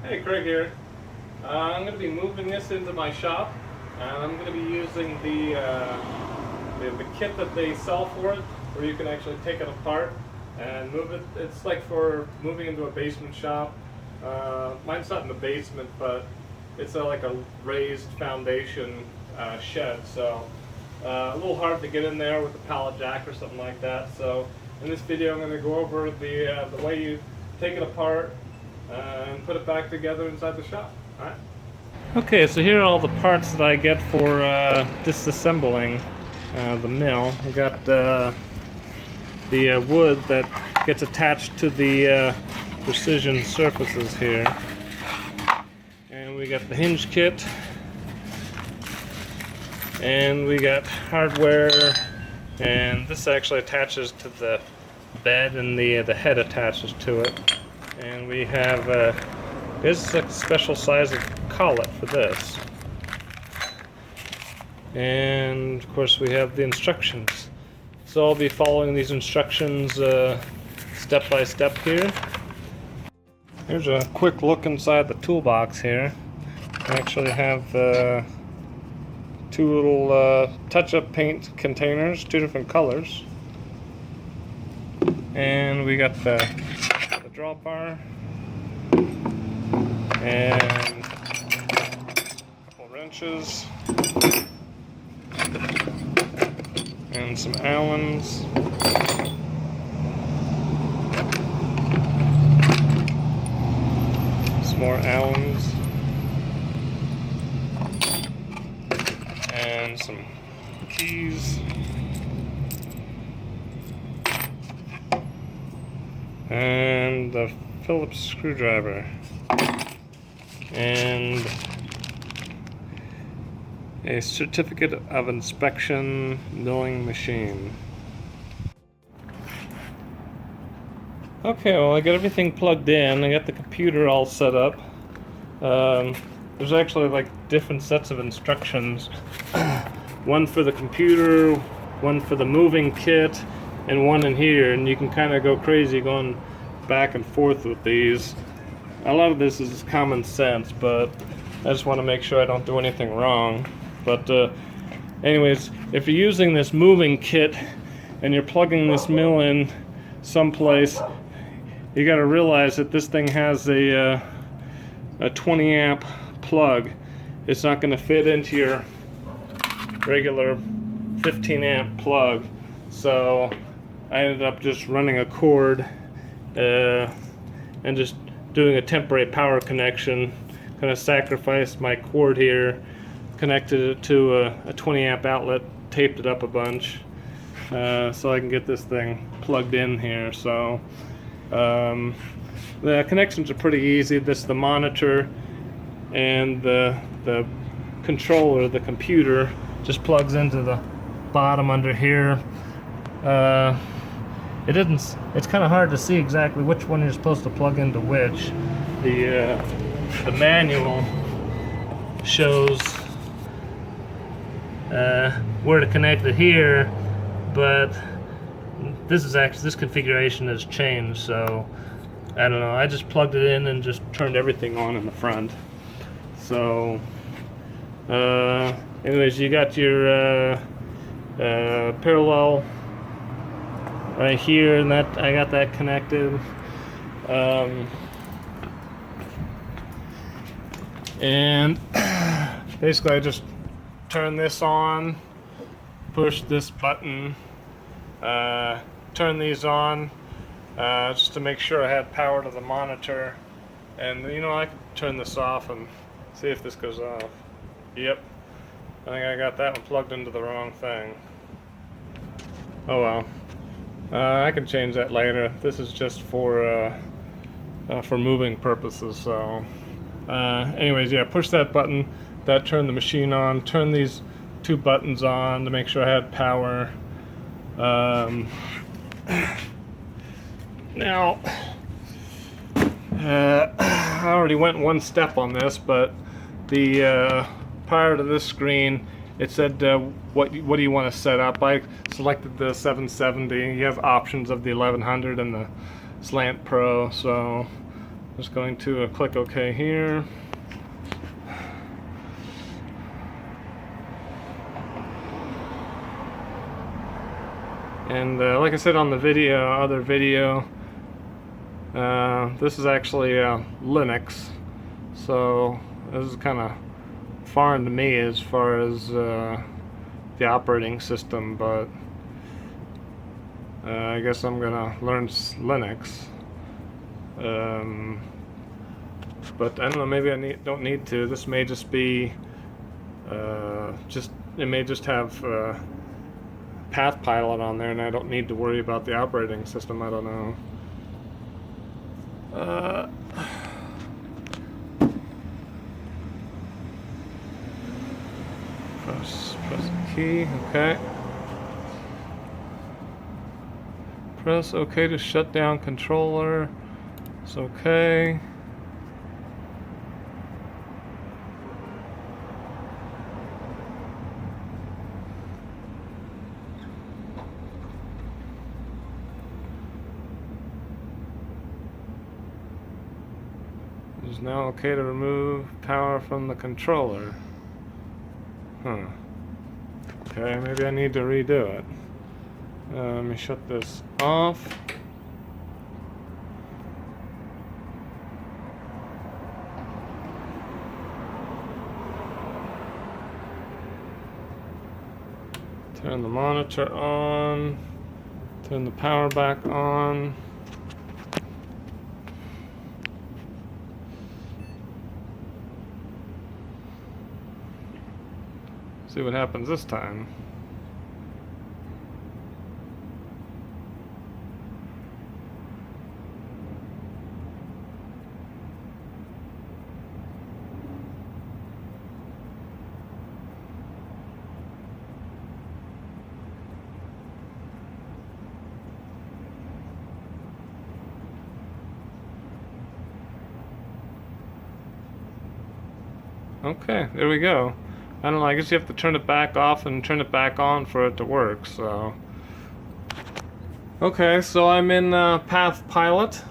Hey, Craig here. I'm going to be moving this into my shop, and I'm going to be using the kit that they sell for it, where you can actually take it apart and move it. It's like for moving into a basement shop. Mine's not in the basement, but it's like a raised foundation shed, so a little hard to get in there with a pallet jack or something like that. So in this video, I'm going to go over the way you take it apart and put it back together inside the shop. All right. Okay, so here are all the parts that I get for disassembling the mill. We got the wood that gets attached to the precision surfaces here, and we got the hinge kit, and we got hardware, and this actually attaches to the bed, and the head attaches to it. And we have this is a special size of collet for this. And of course we have the instructions. So I'll be following these instructions step by step here. Here's a quick look inside the toolbox here. We actually have two little touch-up paint containers, two different colors. And we got the drawbar and a couple wrenches and some Allens. Some more Allens and some keys. And the Phillips screwdriver, and a certificate of inspection milling machine. Okay, well, I got everything plugged in. I got the computer all set up. There's actually like different sets of instructions. One for the computer, one for the moving kit, and one in here, and you can kind of go crazy going back and forth with these. A lot of this is common sense, but I just want to make sure I don't do anything wrong. But anyways, if you're using this moving kit and you're plugging this mill in someplace, you got to realize that this thing has a 20 amp plug. It's not going to fit into your regular 15 amp plug, so I ended up just running a cord and just doing a temporary power connection. Kind of sacrificed my cord here, connected it to a 20 amp outlet, taped it up a bunch so I can get this thing plugged in here. So the connections are pretty easy. This is the monitor, and the controller, the computer, just plugs into the bottom under here. It's kind of hard to see exactly which one you're supposed to plug into which. The manual shows where to connect it here, but this configuration has changed, so I don't know. I just plugged it in and just turned everything on in the front. So anyways, you got your parallel right here, and that I got that connected. And basically I just turn this on, push this button, turn these on just to make sure I had power to the monitor. And you know, I could turn this off and see if this goes off. Yep, I think I got that one plugged into the wrong thing. Oh well. I can change that later. This is just for moving purposes. So anyways, yeah, push that button, that turned the machine on. Turn these two buttons on to make sure I had power. Now I already went one step on this, but the prior to this screen, it said what do you want to set up. I selected the 770. You have options of the 1100 and the Slant Pro, so Just going to click OK here. And like I said on the other video, this is actually Linux, so this is kind of foreign to me as far as the operating system, but I guess I'm gonna learn Linux. But I don't know, maybe I don't need to. This may just be it may just have PathPilot on there, and I don't need to worry about the operating system. I don't know. Press the key. Okay. Press OK to shut down controller. It's okay. It is now okay to remove power from the controller. Huh. Okay, maybe I need to redo it. Let me shut this off. Turn the monitor on. Turn the power back on. See what happens this time. Okay, there we go. I don't know, I guess you have to turn it back off and turn it back on for it to work, so. Okay, so I'm in PathPilot,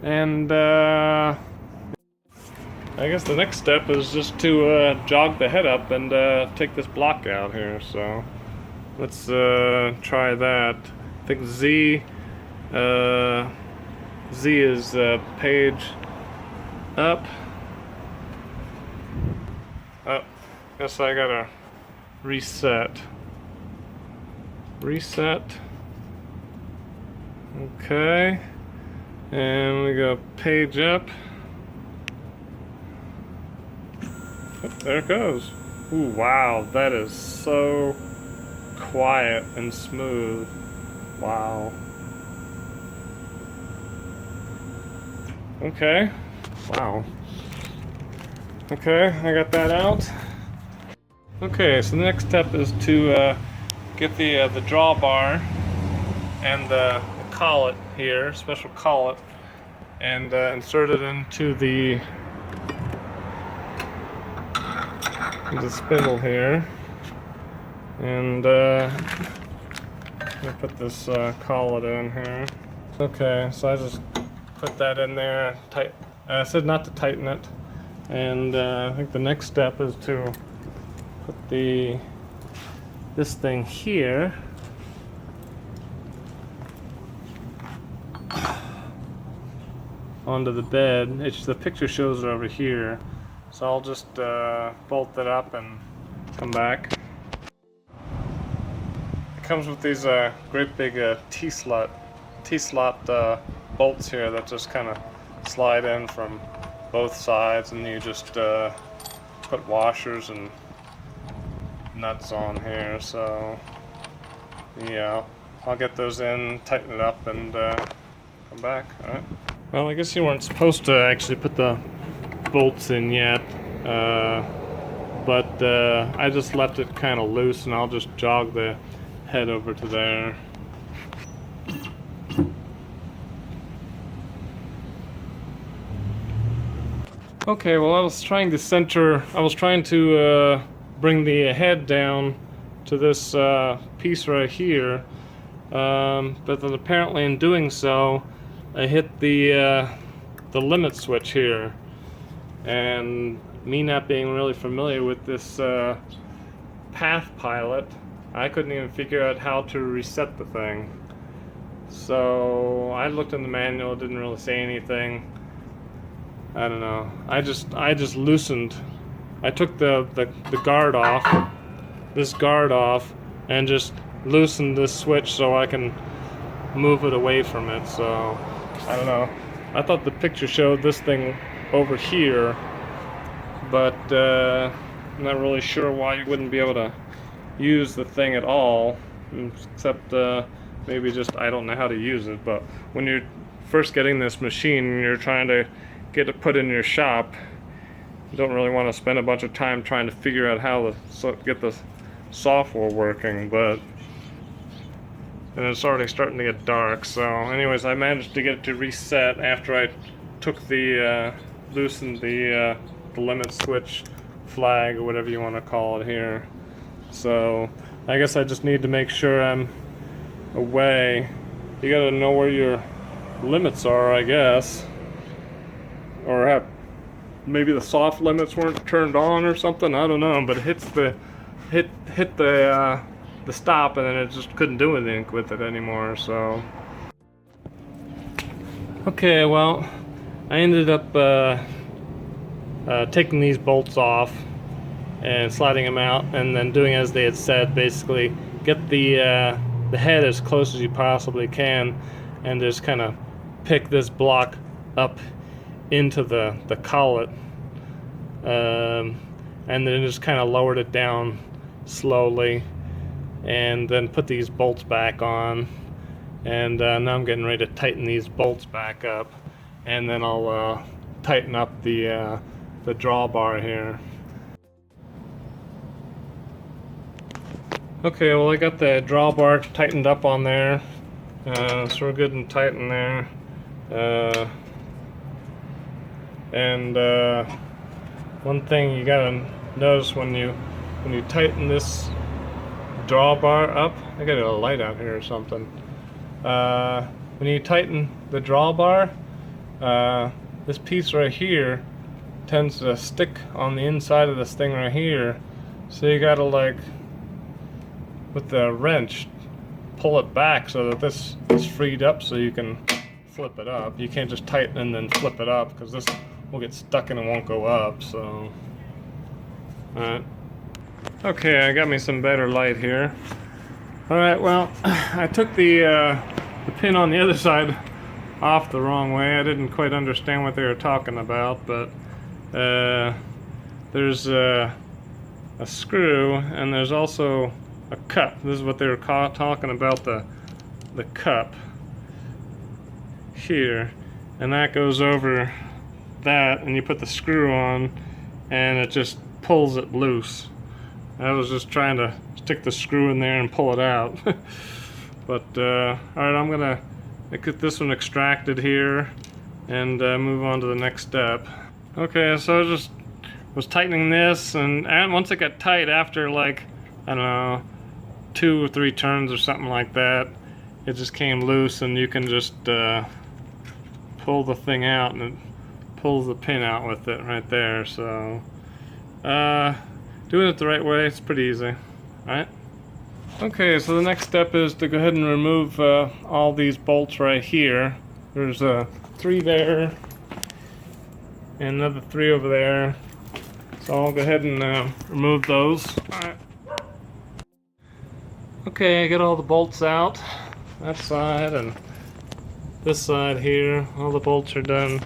and I guess the next step is just to jog the head up and take this block out here, so. Let's try that. I think Z is page up. Oh, guess I gotta reset. Reset. Okay. And we go page up. Oh, there it goes. Ooh, wow, that is so quiet and smooth. Wow. Okay. Wow. Okay, I got that out. Okay, so the next step is to get the drawbar and the collet here, special collet, and insert it into the spindle here. And I'm gonna put this collet in here. Okay, so I just put that in there. I said not to tighten it. And I think the next step is to put this thing here onto the bed. The picture shows it over here, so I'll just bolt it up and come back. It comes with these great big T-slot bolts here that just kind of slide in from both sides, and you just put washers and nuts on here. So yeah, I'll get those in, tighten it up, and come back. All right. Well, I guess you weren't supposed to actually put the bolts in yet, but I just left it kind of loose, and I'll just jog the head over to there. Okay, well, I was trying to bring the head down to this piece right here, but then apparently in doing so, I hit the the limit switch here. And me not being really familiar with this PathPilot, I couldn't even figure out how to reset the thing. So I looked in the manual, it didn't really say anything. I don't know. I just loosened. I took the guard off, this guard off, and just loosened this switch so I can move it away from it. So I don't know. I thought the picture showed this thing over here, but I'm not really sure why you wouldn't be able to use the thing at all, except maybe just I don't know how to use it. But when you're first getting this machine and you're trying to get it put in your shop, you don't really want to spend a bunch of time trying to figure out how to get the software working. But and it's already starting to get dark, so anyways, I managed to get it to reset after I took the loosened the limit switch flag, or whatever you want to call it here. So I guess I just need to make sure I'm away. You gotta know where your limits are, I guess, or maybe the soft limits weren't turned on or something. I don't know, but it hits the hit the stop, and then it just couldn't do anything with it anymore. So okay, well, I ended up taking these bolts off and sliding them out, and then doing as they had said. Basically, get the head as close as you possibly can, and just kind of pick this block up into the collet, and then just kind of lowered it down slowly, and then put these bolts back on. And now I'm getting ready to tighten these bolts back up, and then I'll tighten up the drawbar here. Okay, well, I got the drawbar tightened up on there, so we're good and tight in there. And one thing you gotta notice when you tighten this drawbar up, I got a light out here or something. When you tighten the drawbar, this piece right here tends to stick on the inside of this thing right here, so you gotta, like, with the wrench, pull it back so that this is freed up so you can flip it up. You can't just tighten and then flip it up, because this will get stuck and it won't go up. So alright, okay, I got me some better light here. Alright, well, I took the pin on the other side off the wrong way. I didn't quite understand what they were talking about, but there's a screw, and there's also a cup. This is what they were talking about, the cup here, and that goes over that, and you put the screw on and it just pulls it loose. I was just trying to stick the screw in there and pull it out. But alright, I'm gonna get this one extracted here and move on to the next step. Okay, so I just was tightening this, and once it got tight, after, like, I don't know, 2 or 3 turns or something like that, it just came loose, and you can just pull the thing out, and it pulls the pin out with it right there. So doing it the right way, it's pretty easy. Alright, okay, so the next step is to go ahead and remove all these bolts right here. There's 3 there and another 3 over there, so I'll go ahead and remove those. Alright, okay, I got all the bolts out, that side and this side here. All the bolts are done.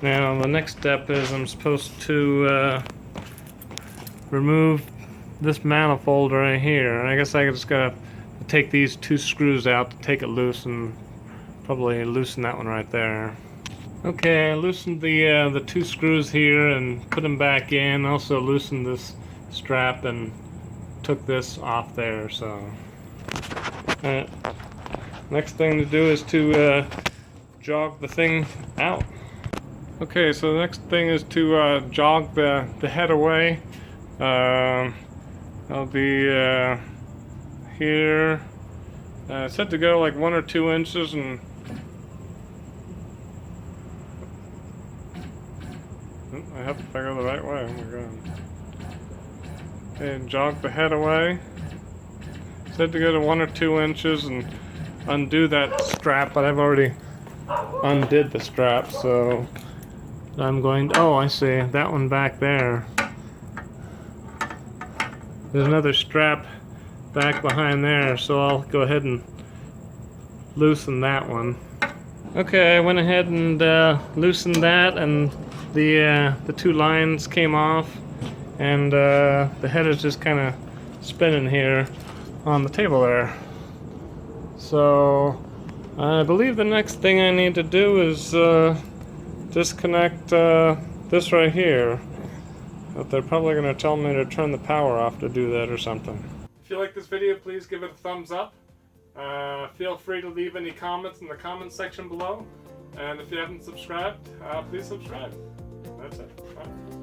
Now the next step is I'm supposed to remove this manifold right here. And I guess I just gotta take these 2 screws out to take it loose, and probably loosen that one right there. Okay, I loosened the 2 screws here and put them back in. Also loosened this strap and took this off there. So next thing to do is to jog the thing out. Okay, so the next thing is to jog the head away. I'll be here. It's set to go like 1 or 2 inches, and have to figure the right way. Oh my god. Okay, jog the head away. Said to go to 1 or 2 inches and undo that strap, but I've already undid the strap, so I'm going to, oh, I see, that one back there. There's another strap back behind there, so I'll go ahead and loosen that one. Okay, I went ahead and loosened that, and the 2 lines came off, and the head is just kind of spinning here on the table there. So I believe the next thing I need to do is disconnect this right here. But they're probably going to tell me to turn the power off to do that or something. If you like this video, please give it a thumbs up. Feel free to leave any comments in the comments section below. And if you haven't subscribed, please subscribe. That's it. Bye.